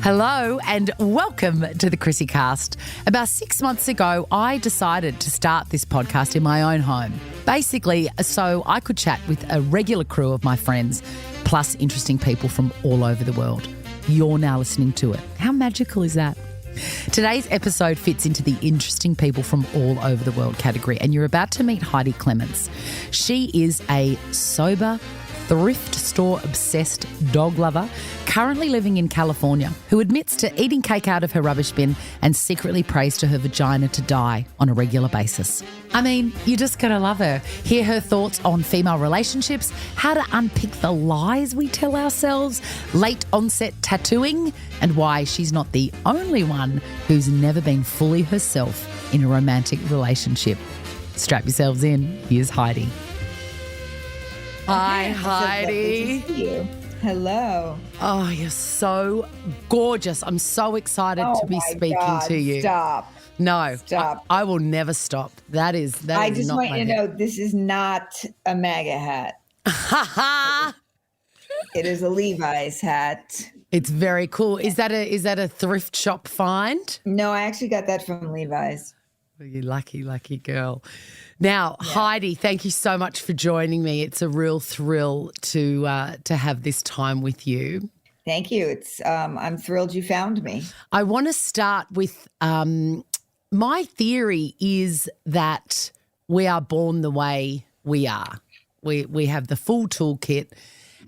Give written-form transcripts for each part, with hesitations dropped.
Hello and welcome to the ChrissieCast. About 6 months ago, I decided to start this podcast in my own home. Basically, so I could chat with a regular crew of my friends, plus interesting people from all over the world. You're now listening to it. How magical is that? Today's episode fits into the interesting people from all over the world category, and you're about to meet Heidi Clements. She is a sober, thrift store obsessed dog lover, currently living in California, who admits to eating cake out of her rubbish bin and secretly prays to her vagina to die on a regular basis. I mean, you just gotta love her. Hear her thoughts on female relationships, how to unpick the lies we tell ourselves, late onset tattooing, and why she's not the only one who's never been fully herself in a romantic relationship. Strap yourselves in. Here's Heidi. Hi, Heidi. Good to see you. Hello. Oh, you're so gorgeous. I'm so excited to be speaking to you. Stop. No, Stop. I will never stop. That is I just not want my you to head. know this is not a MAGA hat. It is a Levi's hat. It's very cool. Is that a thrift shop find? No, I actually got that from Levi's. You lucky, lucky girl. Now, yeah. Heidi, thank you so much for joining me. It's a real thrill to have this time with you. Thank you. It's I'm thrilled you found me. I want to start with my theory is that we are born the way we are. We have the full toolkit,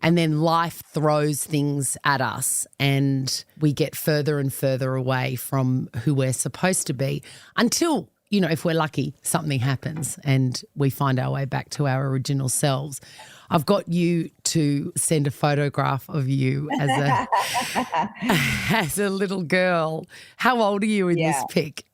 and then life throws things at us and we get further and further away from who we're supposed to be until, you know, if we're lucky, something happens and we find our way back to our original selves. I've got you to send a photograph of you as a little girl. How old are you in this pic?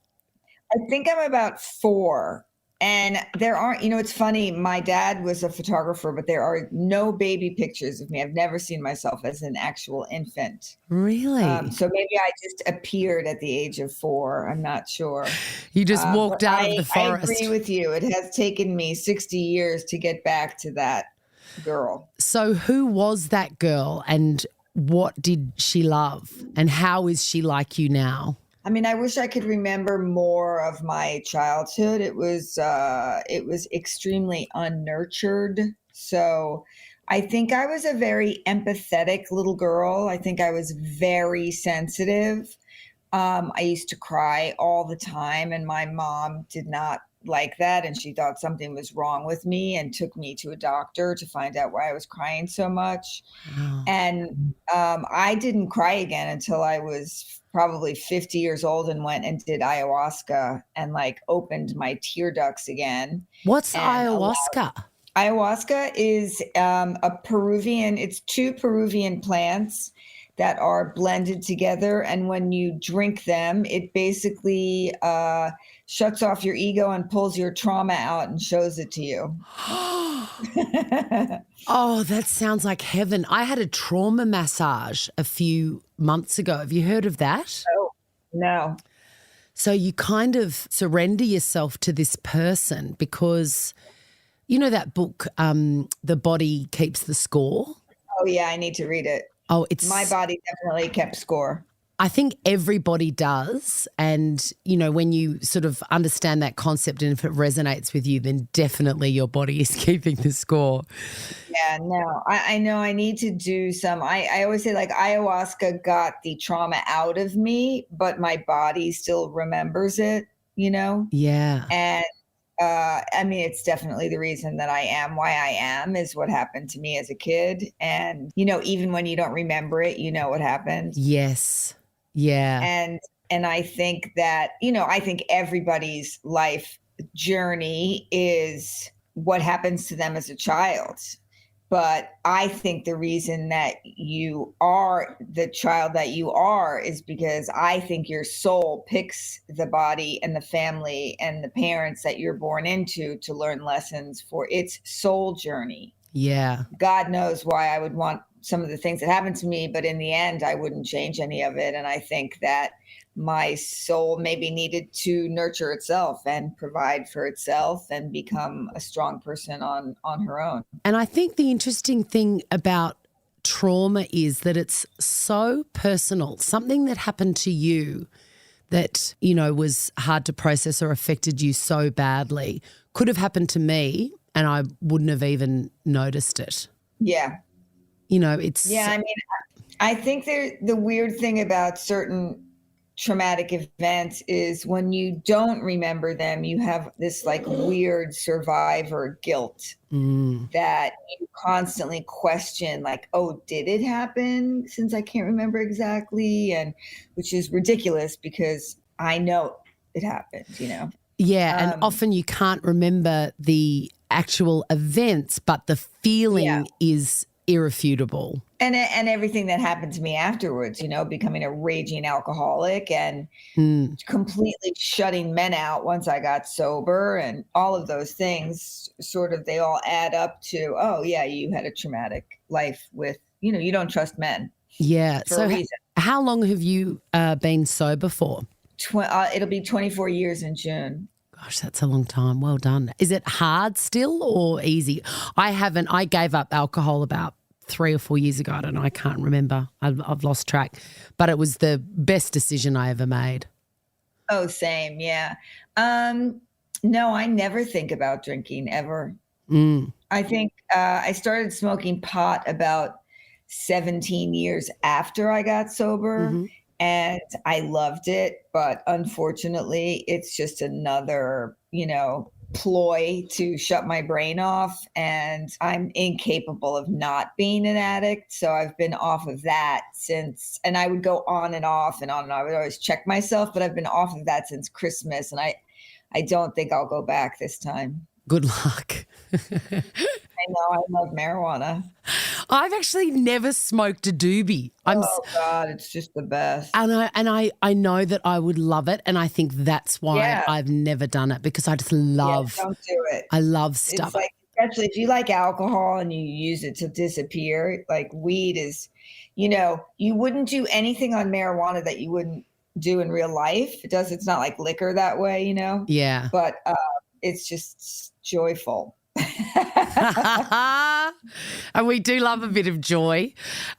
I think I'm about 4. And there aren't, you know, it's funny. My dad was a photographer, but there are no baby pictures of me. I've never seen myself as an actual infant. Really? So maybe I just appeared at the age of 4. I'm not sure. You just walked out of the forest. I agree with you. It has taken me 60 years to get back to that girl. So who was that girl and what did she love and how is she like you now? I mean, I wish I could remember more of my childhood. It was extremely unnurtured. So I think I was a very empathetic little girl. I think I was very sensitive. I used to cry all the time, and my mom did not like that, and she thought something was wrong with me and took me to a doctor to find out why I was crying so much. Oh. And I didn't cry again until I was probably 50 years old and went and did ayahuasca and like opened my tear ducts again. What's ayahuasca? Ayahuasca is it's 2 Peruvian plants that are blended together. And when you drink them, it basically shuts off your ego and pulls your trauma out and shows it to you. Oh, that sounds like heaven. I had a trauma massage a few months ago. Have you heard of that? Oh, no. So you kind of surrender yourself to this person because, you know that book, The Body Keeps the Score? Oh, yeah, I need to read it. Oh, my body definitely kept score. I think everybody does. And, you know, when you sort of understand that concept and if it resonates with you, then definitely your body is keeping the score. Yeah, no, I know I need to do some. I always say like ayahuasca got the trauma out of me, but my body still remembers it, you know? Yeah. And I mean, it's definitely the reason that I am why I am is what happened to me as a kid. And, you know, even when you don't remember it, you know what happened. Yes. Yeah. And I think that, you know, I think everybody's life journey is what happens to them as a child. But I think the reason that you are the child that you are is because I think your soul picks the body and the family and the parents that you're born into to learn lessons for its soul journey. Yeah. God knows why I would want some of the things that happened to me, but in the end, I wouldn't change any of it. And I think that my soul maybe needed to nurture itself and provide for itself and become a strong person on her own. And I think the interesting thing about trauma is, that it's so personal. Something that happened to you that, you know, was hard to process or affected you so badly could have happened to me and I wouldn't have even noticed it. Yeah. You know, it's... Yeah, I mean, I think the weird thing about certain traumatic events is when you don't remember them, you have this like weird survivor guilt that you constantly question, like, oh, did it happen, since I can't remember exactly? And which is ridiculous because I know it happened, you know? Yeah, and often you can't remember the actual events, but the feeling is irrefutable. And everything that happened to me afterwards, you know, becoming a raging alcoholic and completely shutting men out once I got sober, and all of those things sort of, they all add up to, oh yeah, you had a traumatic life with, you know, you don't trust men. Yeah. For So a reason. how long have you been sober for? It'll be 24 years in June. Gosh, that's a long time. Well done. Is it hard still or easy? I gave up alcohol about 3 or 4 years ago. I don't know. I can't remember. I've lost track. But it was the best decision I ever made. Oh, same. Yeah. No, I never think about drinking ever. I think I started smoking pot about 17 years after I got sober. And I loved it, but unfortunately, it's just another, you know, ploy to shut my brain off, and I'm incapable of not being an addict. So I've been off of that since, and I would go on and off and on, and I would always check myself, but I've been off of that since Christmas, and I don't think I'll go back this time. Good luck. I know, I love marijuana. I've actually never smoked a doobie. Oh God, it's just the best. And I know that I would love it, and I think that's why I've never done it, because I just love. Don't do it. I love stuff. It's like, especially if you like alcohol and you use it to disappear. Like weed is, you know, you wouldn't do anything on marijuana that you wouldn't do in real life. It's not like liquor that way, you know. Yeah. But it's just joyful. And we do love a bit of joy.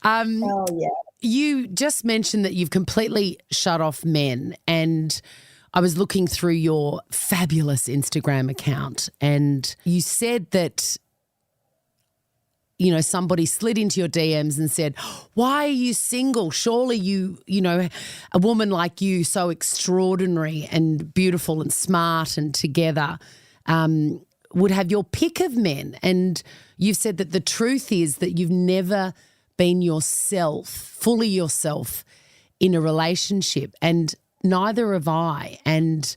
Oh, yeah. You just mentioned that you've completely shut off men, and I was looking through your fabulous Instagram account, and you said that, you know, somebody slid into your DMs and said, why are you single? Surely you know, a woman like you, so extraordinary and beautiful and smart and together, would have your pick of men. And you've said that the truth is that you've never been yourself, fully yourself, in a relationship, and neither have I. And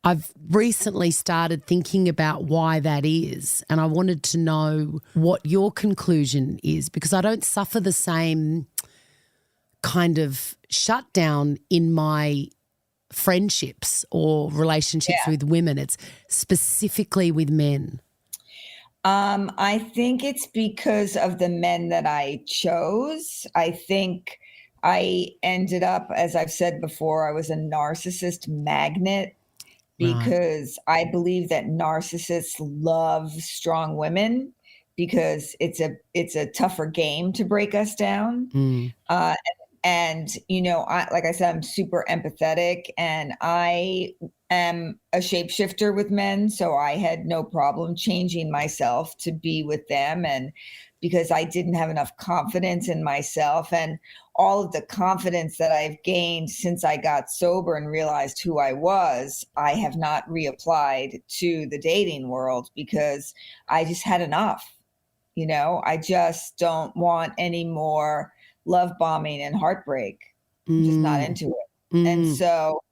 I've recently started thinking about why that is, and I wanted to know what your conclusion is, because I don't suffer the same kind of shutdown in my friendships or relationships with women. It's specifically with men. I think it's because of the men that I chose. I think I ended up, as I've said before, I was a narcissist magnet, because I believe that narcissists love strong women, because it's a tougher game to break us down. And, you know, like I said, I'm super empathetic, and I am a shapeshifter with men. So I had no problem changing myself to be with them. And because I didn't have enough confidence in myself, and all of the confidence that I've gained since I got sober and realized who I was, I have not reapplied to the dating world, because I just had enough. You know, I just don't want any more love bombing and heartbreak. I'm just not into it. And so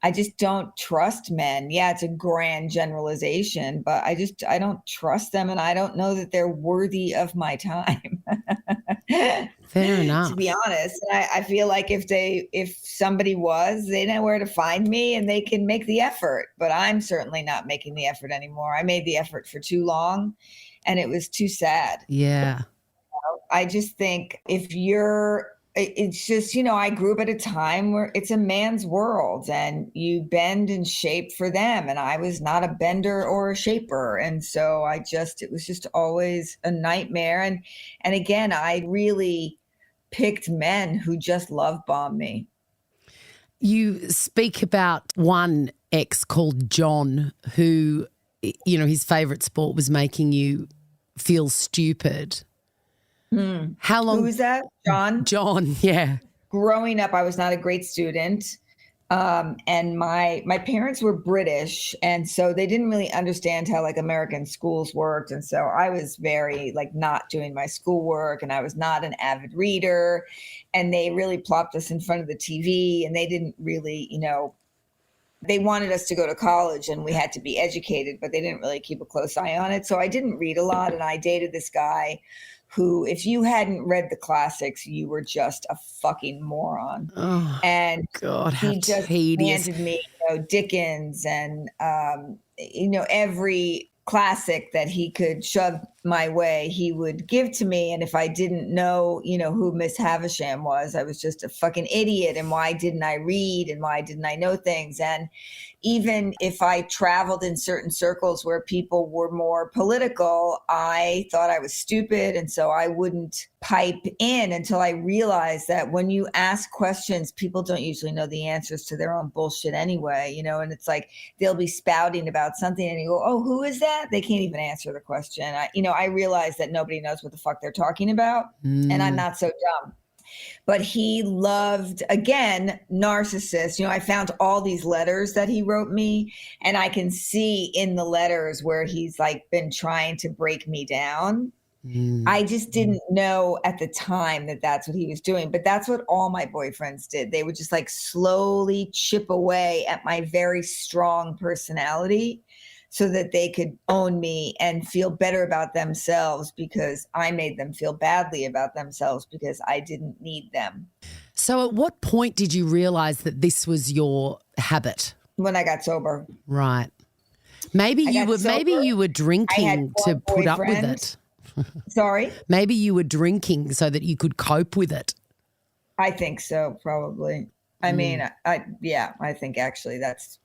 I just don't trust men. Yeah, it's a grand generalization, but I don't trust them, and I don't know that they're worthy of my time. Fair enough. To be honest, I feel like if somebody was, they know where to find me, and they can make the effort, but I'm certainly not making the effort anymore. I made the effort for too long, and it was too sad. Yeah. I just think if you're it's just, I grew up at a time where it's a man's world and you bend and shape for them. And I was not a bender or a shaper. And so it was just always a nightmare. And again, I really picked men who just love bombed me. You speak about one ex called John who, his favorite sport was making you feel stupid. How long? Who was that? John? John, yeah. Growing up, I was not a great student. And my parents were British, and so they didn't really understand how like American schools worked. And so I was very like not doing my schoolwork, and I was not an avid reader. And they really plopped us in front of the TV, and they didn't really, they wanted us to go to college and we had to be educated, but they didn't really keep a close eye on it. So I didn't read a lot, and I dated this guy who, if you hadn't read the classics, you were just a fucking moron. Oh, and God, how he just tedious. handed me, Dickens and, every classic that he could shove my way, he would give to me. And if I didn't know, who Miss Havisham was, I was just a fucking idiot. And why didn't I read? And why didn't I know things? And even if I traveled in certain circles where people were more political, I thought I was stupid. And so I wouldn't pipe in until I realized that when you ask questions, people don't usually know the answers to their own bullshit anyway, and it's like they'll be spouting about something and you go, oh, who is that? They can't even answer the question. I realized that nobody knows what the fuck they're talking about, and I'm not so dumb. But he loved, again, narcissist. I found all these letters that he wrote me, and I can see in the letters where he's like been trying to break me down. I just didn't know at the time that that's what he was doing, but that's what all my boyfriends did. They would just like slowly chip away at my very strong personality so that they could own me and feel better about themselves, because I made them feel badly about themselves because I didn't need them. So at what point did you realize that this was your habit? When I got sober. Right. Maybe you were drinking to put up with it. Sorry? Maybe you were drinking so that you could cope with it. I think so, probably. I mean, I think actually that's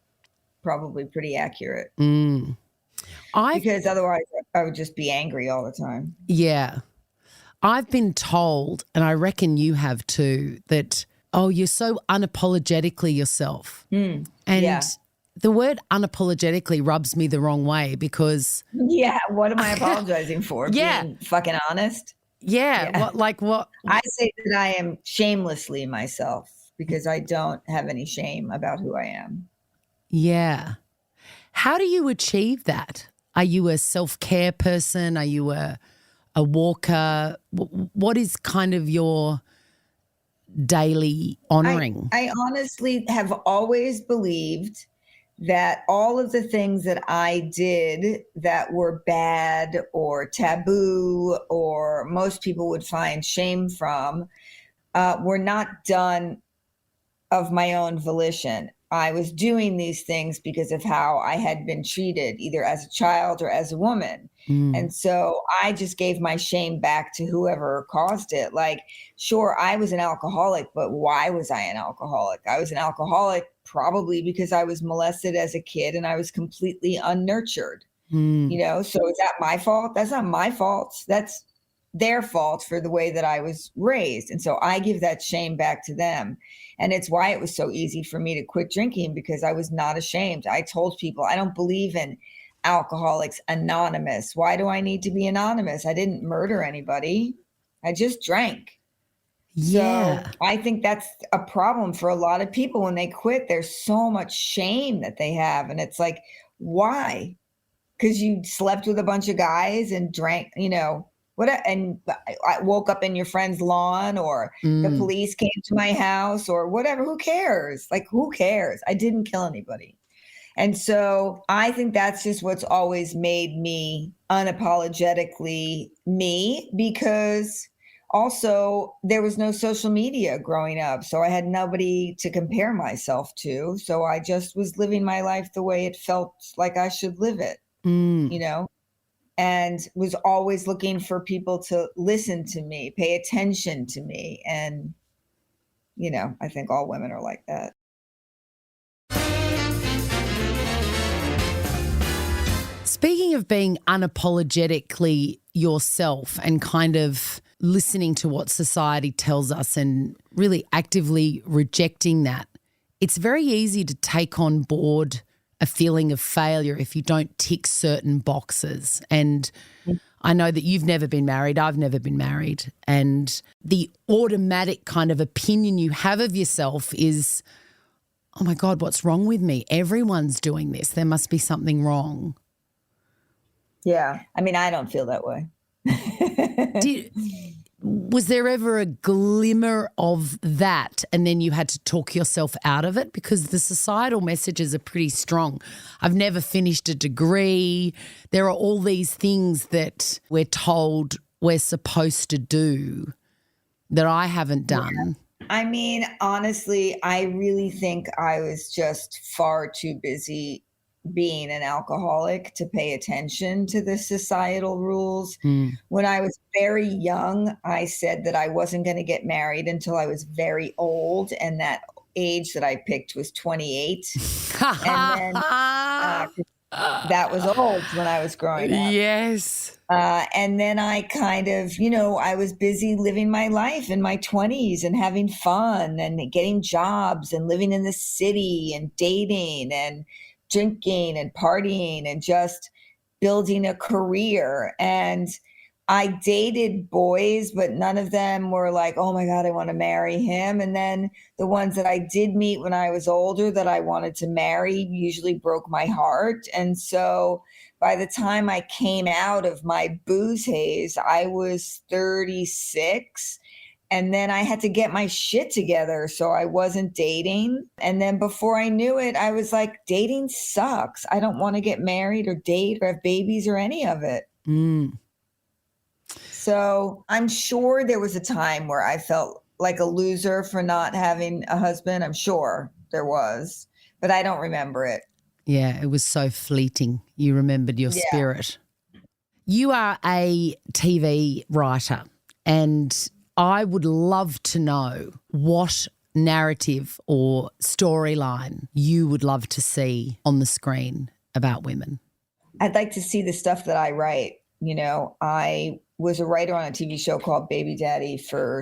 probably pretty accurate. Because otherwise I would just be angry all the time. Yeah. I've been told, and I reckon you have too, that, you're so unapologetically yourself. And the word unapologetically rubs me the wrong way because... Yeah, what am I apologizing for? Being fucking honest? Yeah. What? I say that I am shamelessly myself because I don't have any shame about who I am. Yeah. How do you achieve that? Are you a self-care person? Are you a walker? What is kind of your daily honoring? I honestly have always believed that all of the things that I did that were bad or taboo or most people would find shame from were not done of my own volition. I was doing these things because of how I had been treated, either as a child or as a woman. And so I just gave my shame back to whoever caused it. Like, sure, I was an alcoholic, but why was I an alcoholic? I was an alcoholic probably because I was molested as a kid and I was completely unnurtured. So is that my fault? That's not my fault. That's their fault for the way that I was raised. And so I give that shame back to them. And it's why it was so easy for me to quit drinking, because I was not ashamed. I told people, I don't believe in Alcoholics Anonymous. Why do I need to be anonymous? I didn't murder anybody. I just drank. Yeah. So I think that's a problem for a lot of people when they quit. There's so much shame that they have. And it's like, why? Because you slept with a bunch of guys and drank, and I woke up in your friend's lawn, or the police came to my house, or whatever. Who cares? Like, who cares? I didn't kill anybody. And so I think that's just what's always made me unapologetically me, because also there was no social media growing up. So I had nobody to compare myself to. So I just was living my life the way it felt like I should live it, and was always looking for people to listen to me, pay attention to me. And I think all women are like that. Speaking of being unapologetically yourself and kind of listening to what society tells us and really actively rejecting that, it's very easy to take on board a feeling of failure if you don't tick certain boxes. And I know that you've never been married, I've never been married, and the automatic kind of opinion you have of yourself is, oh my God, what's wrong with me? Everyone's doing this. There must be something wrong. Yeah. I mean, I don't feel that way. Was there ever a glimmer of that and then you had to talk yourself out of it? Because the societal messages are pretty strong. I've never finished a degree. There are all these things that we're told we're supposed to do that I haven't done. Yeah. I mean, honestly, I really think I was just far too busy being an alcoholic to pay attention to the societal rules. When I was very young, I said that I wasn't going to get married until I was very old, and that age that I picked was 28. And then that was old when I was growing up. Yes. And then I kind of, I was busy living my life in my 20s and having fun and getting jobs and living in the city and dating and drinking and partying and just building a career. And I dated boys, but none of them were like, oh my God, I want to marry him. And then the ones that I did meet when I was older that I wanted to marry usually broke my heart. And so by the time I came out of my booze haze, I was 36. And then I had to get my shit together, so I wasn't dating. And then before I knew it, I was like, dating sucks. I don't want to get married or date or have babies or any of it. So I'm sure there was a time where I felt like a loser for not having a husband. I'm sure there was, but I don't remember it. Yeah, it was so fleeting. You remembered your spirit. You are a TV writer, and I would love to know what narrative or storyline you would love to see on the screen about women. I'd like to see the stuff that I write. I was a writer on a TV show called Baby Daddy for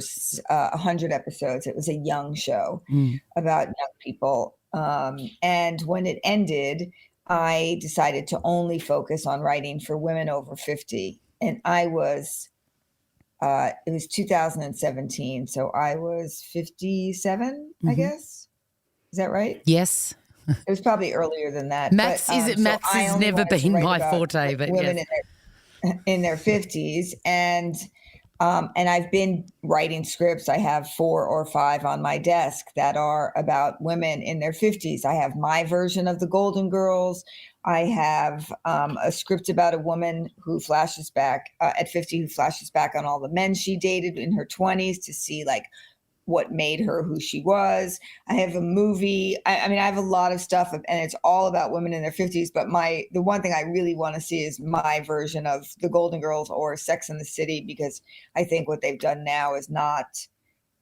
100 episodes. It was a young show about young people. And when it ended, I decided to only focus on writing for women over 50. And it was 2017, so I was 57, I guess. Is that right? Yes. It was probably earlier than that. Maths has never been my forte, but women in their 50s, and I've been writing scripts. I have 4 or 5 on my desk that are about women in their 50s. I have my version of the Golden Girls. I have a script about a woman who flashes back at 50, who flashes back on all the men she dated in her 20s to see like what made her who she was. I have a movie. I mean, I have a lot of stuff, and it's all about women in their 50s. But the one thing I really want to see is my version of the Golden Girls or Sex and the City, because I think what they've done now is not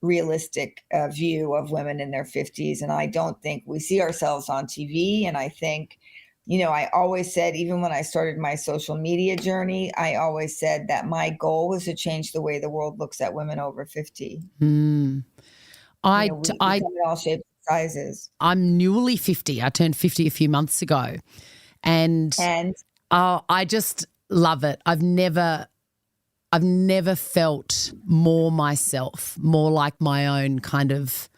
realistic view of women in their 50s. And I don't think we see ourselves on TV. And I think, I always said, even when I started my social media journey, I always said that my goal was to change the way the world looks at women over 50. We come in all shapes and sizes. I'm newly 50. I turned 50 a few months ago. And I just love it. I've never felt more myself, more like my own kind of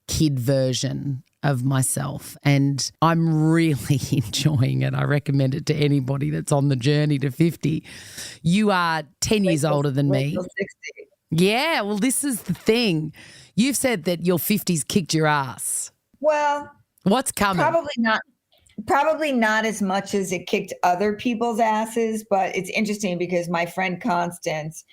kid version of myself, and I'm really enjoying it. I recommend it to anybody that's on the journey to 50. You are 10 years older than me. 60. Yeah, well, this is the thing. You've said that your 50s kicked your ass. Well, what's coming? Probably not as much as it kicked other people's asses, but it's interesting because my friend Constance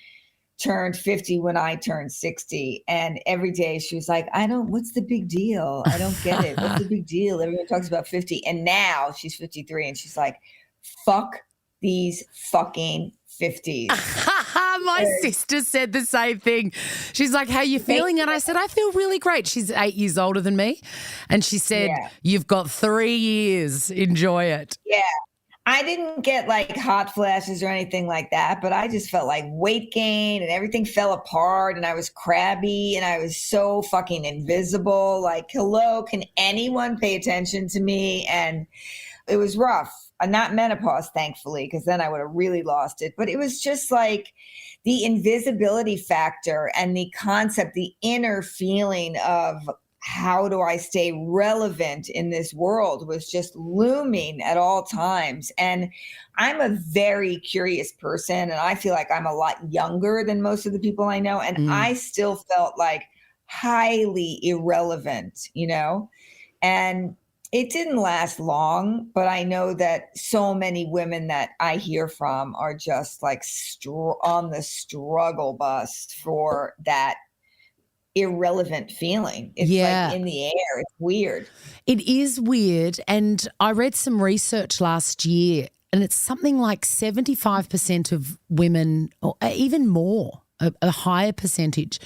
turned 50 when I turned 60. And every day she was like, what's the big deal? I don't get it. What's the big deal? Everyone talks about 50. And now she's 53 and she's like, fuck these fucking 50s. My sister said the same thing. She's like, how you feeling? And I said, I feel really great. She's 8 years older than me. And she said, you've got 3 years. Enjoy it. Yeah. I didn't get like hot flashes or anything like that, but I just felt like weight gain and everything fell apart and I was crabby and I was so fucking invisible. Like, hello, can anyone pay attention to me? And it was rough. Not menopause, thankfully, because then I would have really lost it. But it was just like the invisibility factor and the concept, the inner feeling of how do I stay relevant in this world was just looming at all times. And I'm a very curious person, and I feel like I'm a lot younger than most of the people I know. And I still felt like highly irrelevant, you know? And it didn't last long, but I know that so many women that I hear from are just like on the struggle bus for that irrelevant feeling. It's like in the air. It's weird. It is weird. And I read some research last year, and it's something like 75% of women, or even more, a higher percentage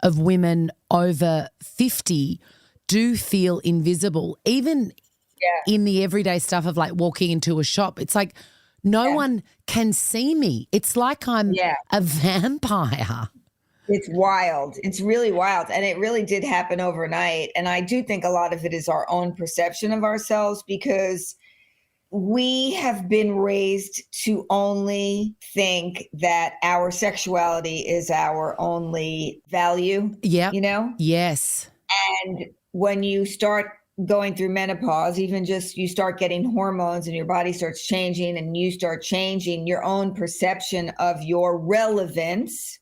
of women over 50 do feel invisible, even in the everyday stuff of like walking into a shop. It's like no one can see me. It's like I'm a vampire. It's wild. It's really wild. And it really did happen overnight. And I do think a lot of it is our own perception of ourselves, because we have been raised to only think that our sexuality is our only value. Yeah. You know? Yes. And when you start going through menopause, even just you start getting hormones and your body starts changing and you start changing, your own perception of your relevance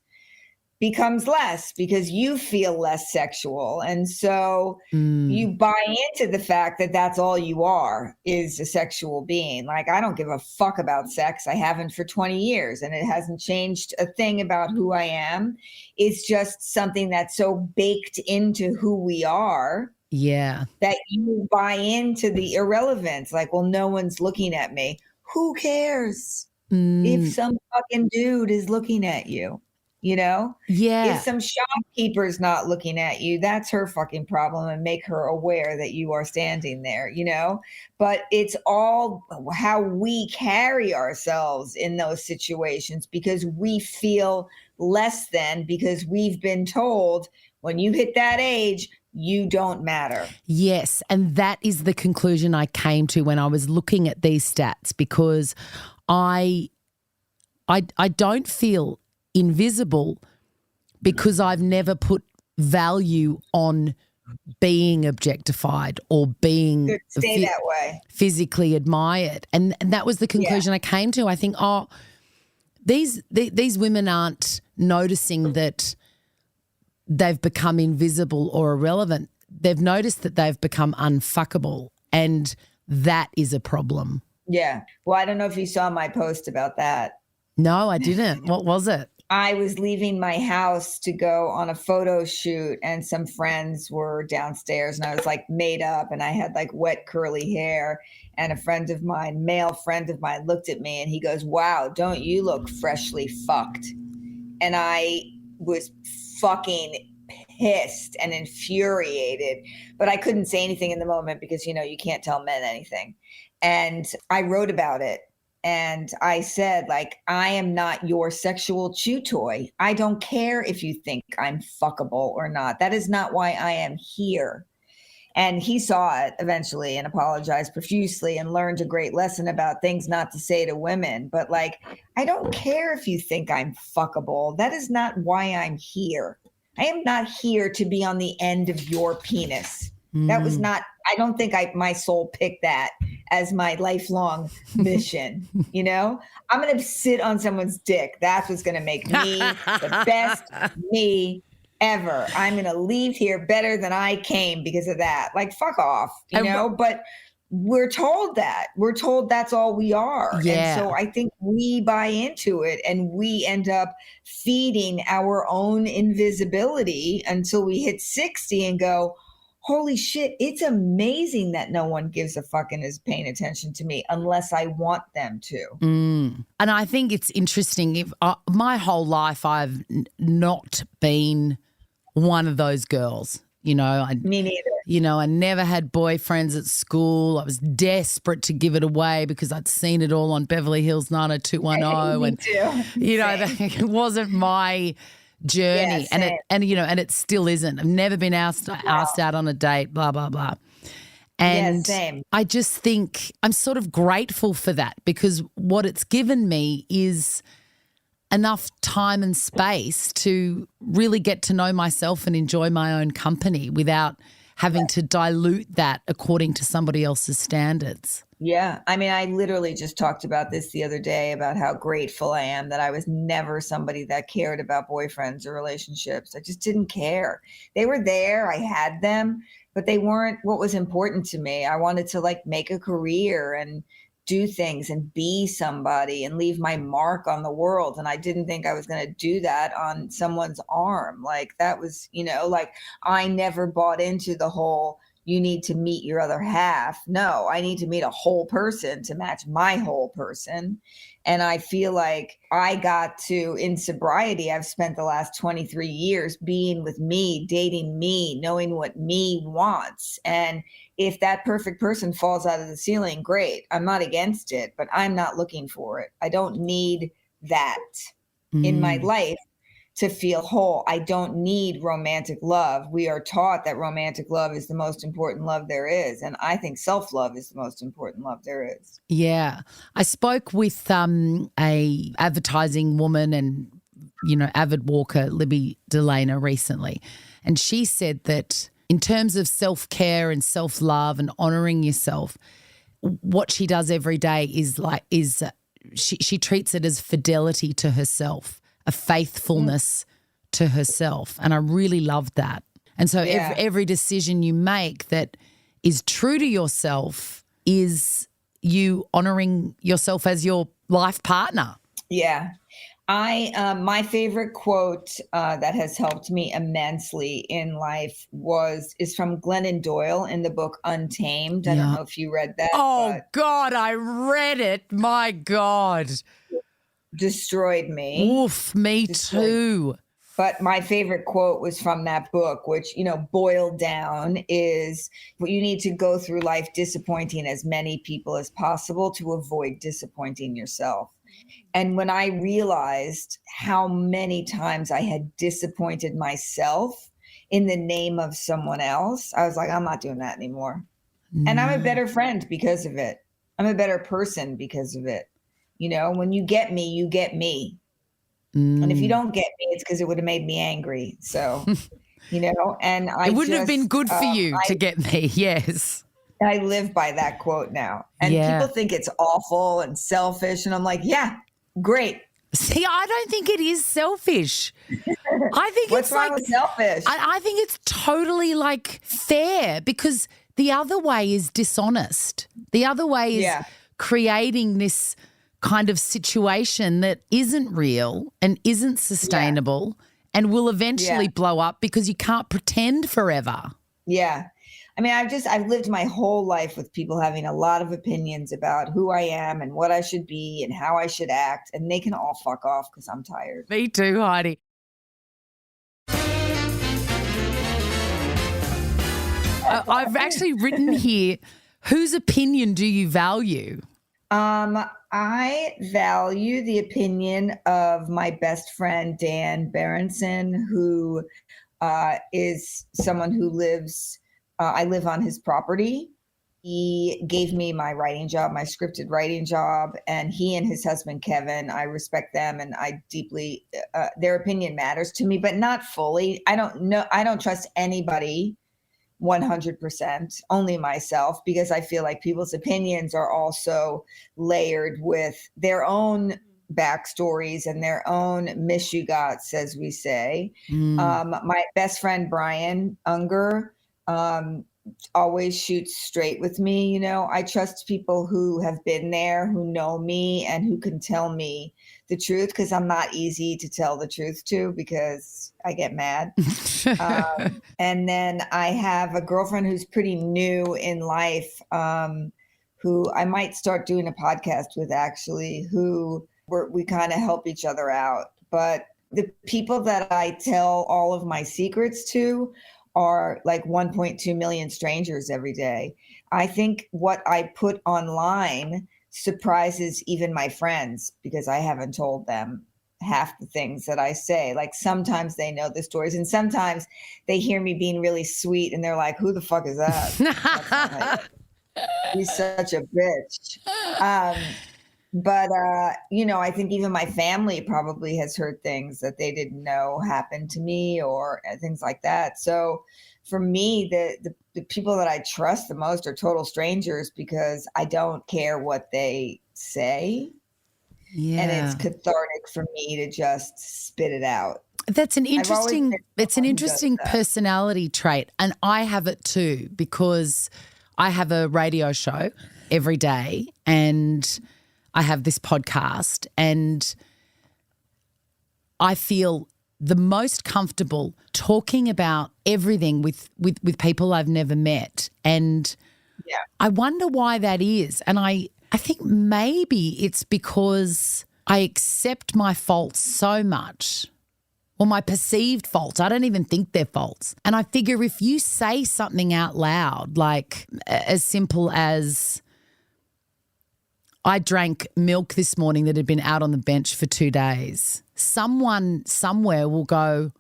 becomes less because you feel less sexual. And so you buy into the fact that that's all you are, is a sexual being. Like, I don't give a fuck about sex. I haven't for 20 years and it hasn't changed a thing about who I am. It's just something that's so baked into who we are. Yeah. That you buy into the irrelevance. Like, well, no one's looking at me. Who cares if some fucking dude is looking at you? You know? Yeah. If some shopkeeper's not looking at you, that's her fucking problem, and make her aware that you are standing there, you know? But it's all how we carry ourselves in those situations, because we feel less than, because we've been told when you hit that age, you don't matter. Yes. And that is the conclusion I came to when I was looking at these stats, because I don't feel invisible because I've never put value on being objectified or being stay that way, physically admired. And that was the conclusion I came to. I think, these women aren't noticing that they've become invisible or irrelevant. They've noticed that they've become unfuckable, and that is a problem. Yeah. Well, I don't know if you saw my post about that. No, I didn't. What was it? I was leaving my house to go on a photo shoot, and some friends were downstairs, and I was like made up, and I had like wet curly hair, and a friend of mine, male friend of mine, looked at me and he goes, "Wow, don't you look freshly fucked?" And I was fucking pissed and infuriated, but I couldn't say anything in the moment because, you know, you can't tell men anything. And I wrote about it. And I said, like, I am not your sexual chew toy. I don't care if you think I'm fuckable or not. That is not why I am here. And he saw it eventually and apologized profusely and learned a great lesson about things not to say to women. But like, I don't care if you think I'm fuckable. That is not why I'm here. I am not here to be on the end of your penis. That was not, I don't think my soul picked that as my lifelong mission. You know, I'm going to sit on someone's dick. That's what's going to make me the best me ever. I'm going to leave here better than I came because of that. Like, fuck off, you know, but we're told that. We're told that's all we are. Yeah. And so I think we buy into it and we end up feeding our own invisibility until we hit 60 and go, holy shit, it's amazing that no one gives a fuck and is paying attention to me unless I want them to. And I think it's interesting. If my whole life I've not been one of those girls, Me neither. I never had boyfriends at school. I was desperate to give it away because I'd seen it all on Beverly Hills 90210. Me And, too. it wasn't my journey. Yeah, and it still isn't. I've never been asked out on a date, blah, blah, blah. And same. I just think I'm sort of grateful for that because what it's given me is enough time and space to really get to know myself and enjoy my own company without having to dilute that according to somebody else's standards. Yeah. I mean, I literally just talked about this the other day about how grateful I am that I was never somebody that cared about boyfriends or relationships. I just didn't care. They were there. I had them, but they weren't what was important to me. I wanted to make a career and do things and be somebody and leave my mark on the world. And I didn't think I was going to do that on someone's arm. That was, I never bought into the whole, you need to meet your other half. No, I need to meet a whole person to match my whole person. And I feel like I got to, in sobriety, I've spent the last 23 years being with me, dating me, knowing what me wants. And if that perfect person falls out of the ceiling, great. I'm not against it, but I'm not looking for it. I don't need that in my life to feel whole. I don't need romantic love. We are taught that romantic love is the most important love there is. And I think self-love is the most important love there is. Yeah. I spoke with a advertising woman and, avid walker, Libby Delana, recently. And she said that in terms of self-care and self-love and honouring yourself, what she does every day is she treats it as fidelity to herself, a faithfulness to herself. And I really loved that. And so every decision you make that is true to yourself is you honouring yourself as your life partner. Yeah. My favorite quote that has helped me immensely in life is from Glennon Doyle in the book Untamed. I don't know if you read that. Oh, God, I read it. My God. Destroyed me. Oof, me too. But my favorite quote was from that book, which, boiled down is you need to go through life disappointing as many people as possible to avoid disappointing yourself. And when I realized how many times I had disappointed myself in the name of someone else, I was like, I'm not doing that anymore. And I'm a better friend because of it. I'm a better person because of it. When you get me, you get me. And if you don't get me, it's because it would have made me angry. So, and it wouldn't have been good for you to get me. Yes. I live by that quote now. And people think it's awful and selfish. And I'm like, yeah, great. See, I don't think it is selfish. I think What's wrong with selfish? I think it's totally fair because the other way is dishonest. The other way is creating this kind of situation that isn't real and isn't sustainable and will eventually blow up because you can't pretend forever. Yeah. I mean, I've lived my whole life with people having a lot of opinions about who I am and what I should be and how I should act, and they can all fuck off because I'm tired. Me too, Heidi. I've actually written here, whose opinion do you value? I value the opinion of my best friend, Dan Berenson, who is someone who lives, I live on his property. He gave me my writing job, my scripted writing job, and he and his husband, Kevin, I respect them and I deeply, their opinion matters to me, but not fully. I don't trust anybody 100%, only myself, because I feel like people's opinions are also layered with their own backstories and their own mishugots, as we say. My best friend, Brian Unger, always shoots straight with me. You know, I trust people who have been there, who know me, and who can tell me the truth, because I'm not easy to tell the truth to because I get mad. And then I have a girlfriend who's pretty new in life, who I might start doing a podcast with, actually, who we kind of help each other out. But the people that I tell all of my secrets to are like 1.2 million strangers every day. I think what I put online surprises even my friends, because I haven't told them half the things that I say. Like, sometimes they know the stories, and sometimes they hear me being really sweet and they're like, who the fuck is that? He's such a bitch. But I think even my family probably has heard things that they didn't know happened to me, or things like that. So for me, the people that I trust the most are total strangers, because I don't care what they say. Yeah. And it's cathartic for me to just spit it out. That's an interesting personality trait. And I have it too, because I have a radio show every day and I have this podcast, and I feel the most comfortable talking about everything with people I've never met. And I wonder why that is. And I think maybe it's because I accept my faults so much, or my perceived faults. I don't even think they're faults. And I figure if you say something out loud, like as simple as, I drank milk this morning that had been out on the bench for 2 days, someone somewhere will go,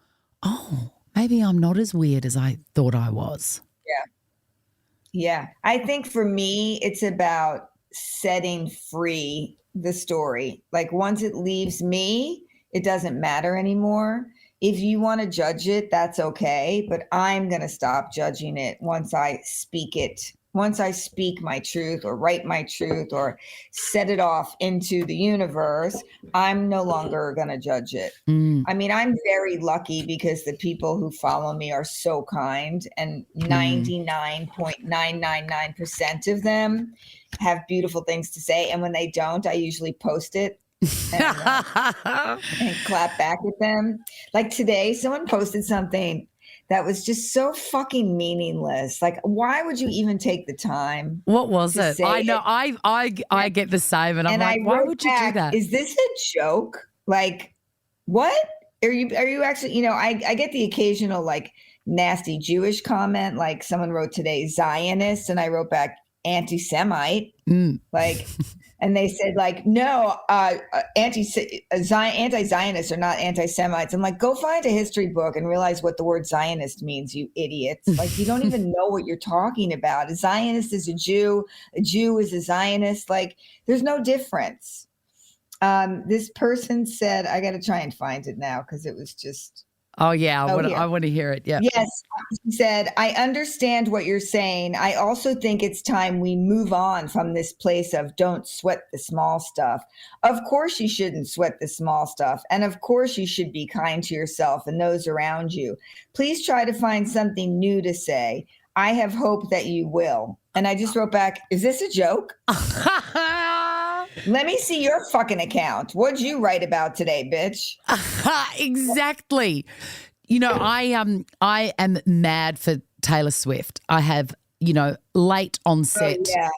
oh, maybe I'm not as weird as I thought I was. Yeah. I think for me, it's about setting free the story. Like, once it leaves me, it doesn't matter anymore. If you want to judge it, that's okay. But I'm going to stop judging it once I speak it. Once I speak my truth, or write my truth, or set it off into the universe, I'm no longer going to judge it. I mean, I'm very lucky because the people who follow me are so kind, and 99.999% of them have beautiful things to say. And when they don't, I usually post it and clap back at them. Like today, someone posted something that was just so fucking meaningless. Like, why would you even take the time? What was it? I know. I get the same, and I'm like, why would you do that? Is this a joke? Like, what? Are you actually, I get the occasional like nasty Jewish comment. Like, someone wrote today, Zionist, and I wrote back, anti-Semite. Like, and they said like, no, anti-Zionists are not anti-Semites. I'm like, go find a history book and realize what the word Zionist means, you idiots. Like, you don't even know what you're talking about. A Zionist is a Jew is a Zionist. Like, there's no difference. This person said, I got to try and find it now because it was just. Oh, yeah. I want to hear it. Yeah. Yes. He said, I understand what you're saying. I also think it's time we move on from this place of don't sweat the small stuff. Of course you shouldn't sweat the small stuff. And of course you should be kind to yourself and those around you. Please try to find something new to say. I have hope that you will. And I just wrote back, is this a joke? Let me see your fucking account. What'd you write about today, bitch? Exactly. I am mad for Taylor Swift. I have, late onset. Oh, yeah.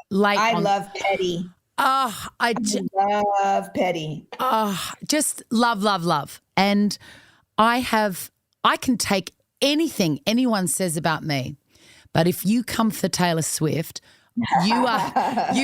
Love Petty. Oh, I love Petty. Oh, just love. And I can take anything anyone says about me. But if you come for Taylor Swift, you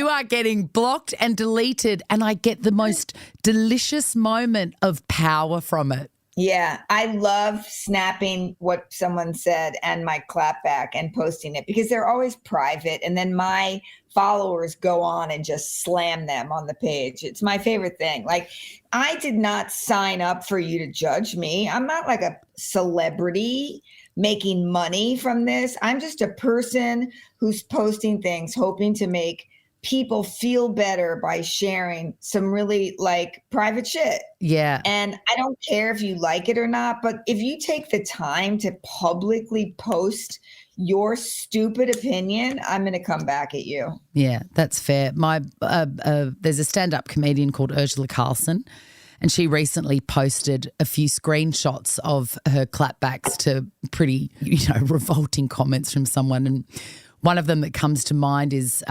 are getting blocked and deleted, and I get the most delicious moment of power from it. Yeah, I love snapping what someone said and my clapback and posting it, because they're always private, and then my followers go on and just slam them on the page. It's my favorite thing. Like, I did not sign up for you to judge me. I'm not like a celebrity making money from this. I'm just a person who's posting things, hoping to make people feel better by sharing some really like private shit. Yeah. And I don't care if you like it or not, but if you take the time to publicly post your stupid opinion, I'm going to come back at you. Yeah, that's fair. There's a stand-up comedian called Ursula Carlson, and she recently posted a few screenshots of her clapbacks to pretty, revolting comments from someone. And one of them that comes to mind is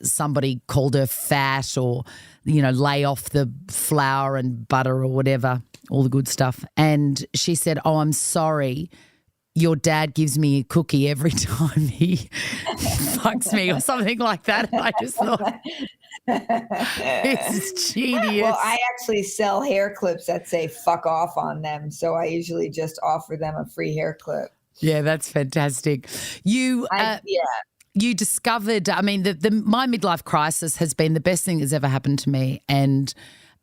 somebody called her fat or, lay off the flour and butter or whatever, all the good stuff. And she said, "Oh, I'm sorry. Your dad gives me a cookie every time he fucks me," or something like that. And I just thought, it's genius. Well, I actually sell hair clips that say "fuck off" on them, so I usually just offer them a free hair clip. Yeah, that's fantastic. You discovered, my midlife crisis has been the best thing that's ever happened to me, and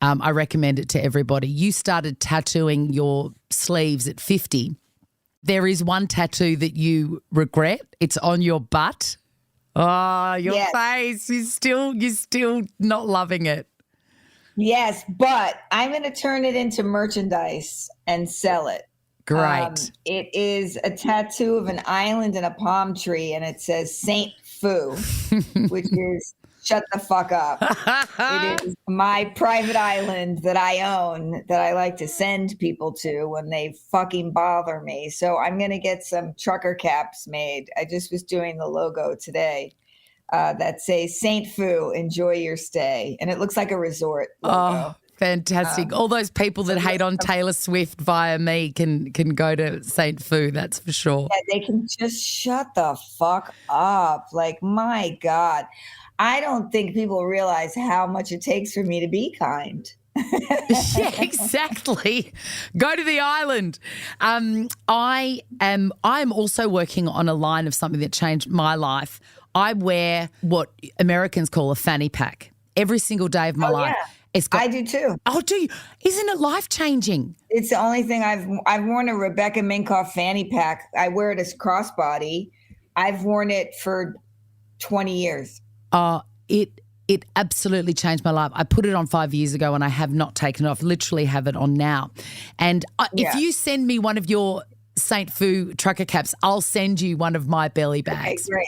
I recommend it to everybody. You started tattooing your sleeves at 50. There is one tattoo that you regret. It's on your butt. Oh, your face. You're still not loving it. Yes, but I'm going to turn it into merchandise and sell it. Great. It is a tattoo of an island and a palm tree, and it says Saint Fu, which is shut the fuck up. It is my private island that I own that I like to send people to when they fucking bother me. So I'm going to get some trucker caps made. I just was doing the logo today that says Saint Fu, enjoy your stay. And it looks like a resort logo. Oh, fantastic. All those people that hate on Taylor Swift via me can go to Saint Fu, that's for sure. Yeah, they can just shut the fuck up. Like, my God. I don't think people realize how much it takes for me to be kind. Yeah, exactly. Go to the island. I am also working on a line of something that changed my life. I wear what Americans call a fanny pack every single day of my life. Yeah. I do too. Oh, do you? Isn't it life-changing? It's the only thing I've worn a Rebecca Minkoff fanny pack. I wear it as crossbody. I've worn it for 20 years. It absolutely changed my life. I put it on 5 years ago and I have not taken it off. Literally have it on now. And if you send me one of your Saint Fu trucker caps, I'll send you one of my belly bags. Okay, great.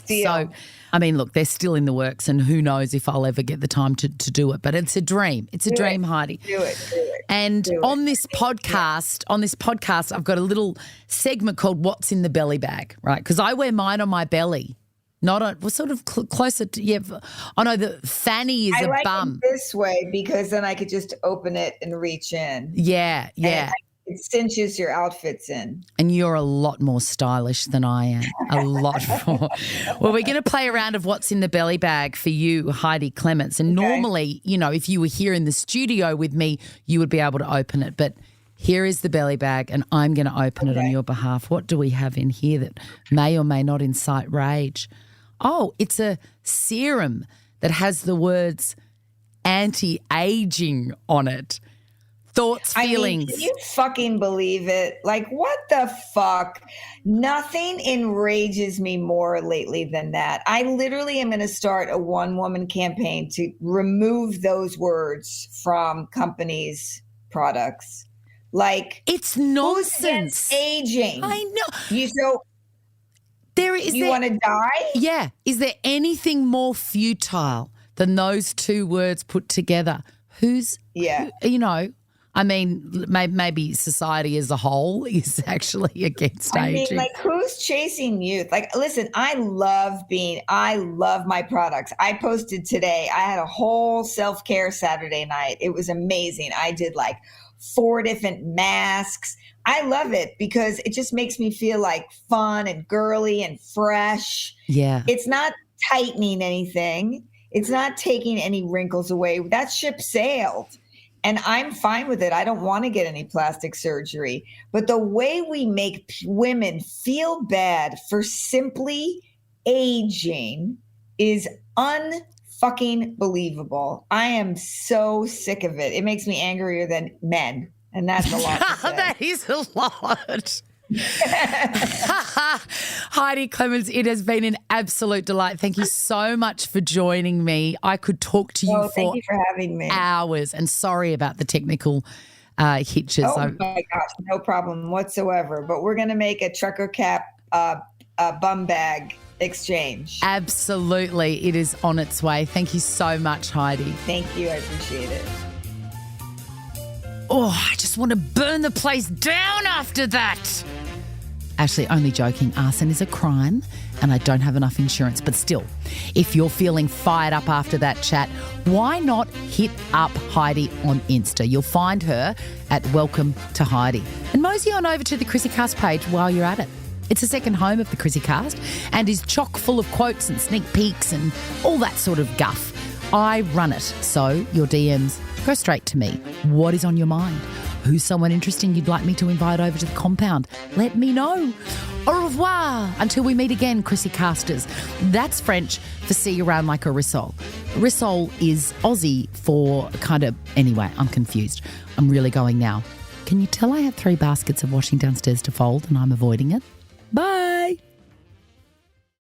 Deal. So, look, they're still in the works and who knows if I'll ever get the time to do it. But it's a dream. It's a dream, Heidi. Do it. And on this podcast, I've got a little segment called What's in the Belly Bag, right? Because I wear mine on my belly. Not on, we're sort of closer to, oh no, the fanny is I like bum. It this way because then I could just open it and reach in. Yeah. It cinches your outfits in. And you're a lot more stylish than I am. A lot more. Well, we're going to play a round of What's in the Belly Bag for you, Heidi Clements. And normally, if you were here in the studio with me, you would be able to open it. But here is the belly bag and I'm going to open it on your behalf. What do we have in here that may or may not incite rage? Oh, it's a serum that has the words anti-aging on it. Thoughts, feelings. Can you fucking believe it? Like, what the fuck? Nothing enrages me more lately than that. I literally am going to start a one-woman campaign to remove those words from companies' products. Like, it's nonsense. Who's aging? I know. You want to die? Yeah. Is there anything more futile than those two words put together? Maybe society as a whole is actually against aging. Who's chasing youth? Like, listen, I love my products. I posted today, I had a whole self-care Saturday night. It was amazing. I did 4 different masks. I love it because it just makes me feel like fun and girly and fresh. Yeah. It's not tightening anything. It's not taking any wrinkles away. That ship sailed. And I'm fine with it. I don't want to get any plastic surgery. But the way we make women feel bad for simply aging is unfucking believable. I am so sick of it. It makes me angrier than men. And that's a lot to say. That is a lot. Heidi Clements, it has been an absolute delight. Thank you so much for joining me. I could talk to you thank you for having me. Hours. And sorry about the technical hitches. Oh my gosh, no problem whatsoever. But we're going to make a trucker cap bum bag exchange. Absolutely. It is on its way. Thank you so much, Heidi. Thank you. I appreciate it. Oh, I just want to burn the place down after that. Actually, only joking. Arson is a crime and I don't have enough insurance. But still, if you're feeling fired up after that chat, why not hit up Heidi on Insta? You'll find her at Welcome to Heidi. And mosey on over to the ChrissieCast page while you're at it. It's a second home of the ChrissieCast and is chock full of quotes and sneak peeks and all that sort of guff. I run it, so your DMs go straight to me. What is on your mind? Who's someone interesting you'd like me to invite over to the compound? Let me know. Au revoir. Until we meet again, ChrissieCasters. That's French for see you around like a rissole. Rissole is Aussie for kind of... Anyway, I'm confused. I'm really going now. Can you tell I have 3 baskets of washing downstairs to fold and I'm avoiding it? Bye.